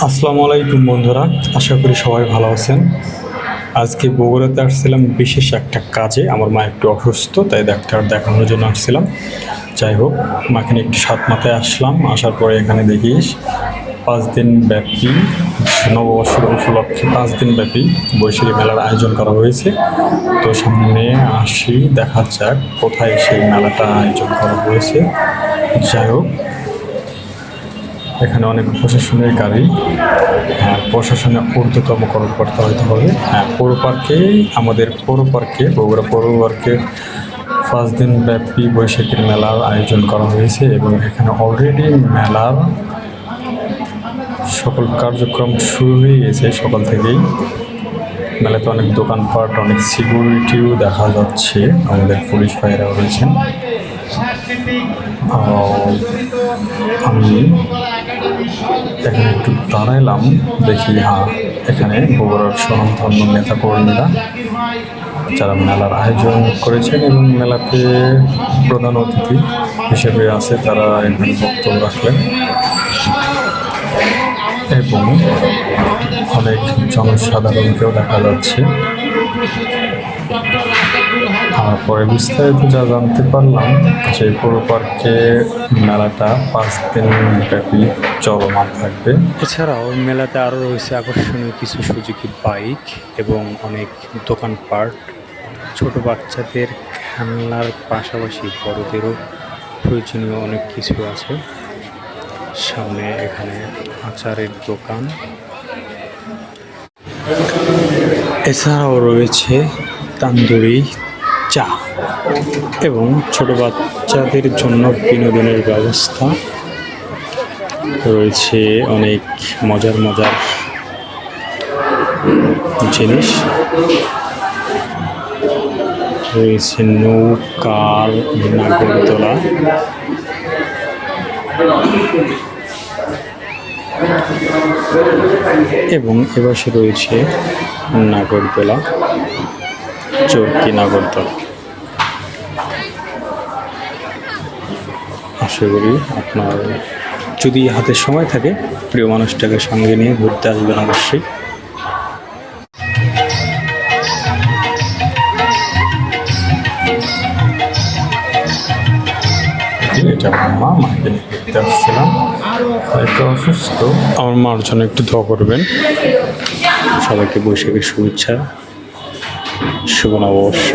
আসসালামু আলাইকুম বন্ধুরা, আশা করি সবাই ভালো আছেন। আজকে বগুড়াতে আসছিলাম বিশেষ একটা কাজে। আমার মা একটু অসুস্থ, তাই ডাক্তার দেখানোর জন্য আসছিলাম। যাই হোক, মাকে নিয়ে একটু সাত মাথায় আসলাম। আসার পরে এখানে দেখিস 5 দিন ব্যাপী নববর্ষের উপলক্ষে 5 দিন ব্যাপী বৈশাখী মেলার আয়োজন করা হয়েছে। তো সামনে আসি, দেখা যাক কোথায় সেই মেলাটা আয়োজন করা হয়েছে। যাই হোক, এখানে অনেক প্রশাসনের গাড়ি। হ্যাঁ, প্রশাসনের ঊর্ধ্বতম কর্মকর্তা হইতে হবে। হ্যাঁ, পৌর পার্কে বগুড়া পৌর পার্কে 5 দিন ব্যাপী বৈশাখীর মেলার আয়োজন করা হয়েছে এবং এখানে অলরেডি মেলার সকল কার্যক্রম শুরু হয়ে গেছে সকাল থেকেই। মেলাতে অনেক দোকানপাট, অনেক সিকিউরিটিও দেখা যাচ্ছে, আমাদের পুলিশ ভাইরাও রয়েছেন। আমি এখানে একটু দাঁড়াইলাম, দেখি হ্যাঁ এখানে বগুড়ার স্বনামধন্য নেতা কর্মীরা যারা মেলার আয়োজন করেছেন এবং মেলাতে প্রধান অতিথি হিসেবে আছে, তারা এখানে বক্তব্য রাখলেন এবং অনেক জনসাধারণকেও দেখা যাচ্ছে। তারপরে বিস্তারিত যা জানতে পারলাম যে পৌর পার্কে মেলাটা 5 দিন ব্যাপী চলমান থাকবে। এছাড়াও মেলাতে আরও রয়েছে আকর্ষণীয় কিছু সুজুকি বাইক এবং অনেক দোকানপাট। ছোট বাচ্চাদের খেলনার পাশাপাশি বড়দেরও প্রয়োজনীয় অনেক কিছু আছে। সামনে এখানে আচারের দোকান, এছাড়াও রয়েছে তান্দুরি চা এবং ছোট বাচ্চাদের জন্য বিনোদনের ব্যবস্থা রয়েছে। অনেক মজার জিনিস রয়েছে, নৌকার নাগরদোলা এবং এপাশে রয়েছে নাগরদোলা, চরকি নাগরদোলা। আশা করি আপনার যদি হাতে সময় থাকে প্রিয় মানুষটাকে সঙ্গে নিয়ে ঘুরতে আসবেন অবশ্যই। এটা আমার মা, মাকে নিয়ে ঘুরতে আসছিলাম, একটু অসুস্থ। আমার মার জন্য একটু দোয়া করবেন। সবাইকে বৈশাখের শুভেচ্ছা, শুভ নববর্ষ।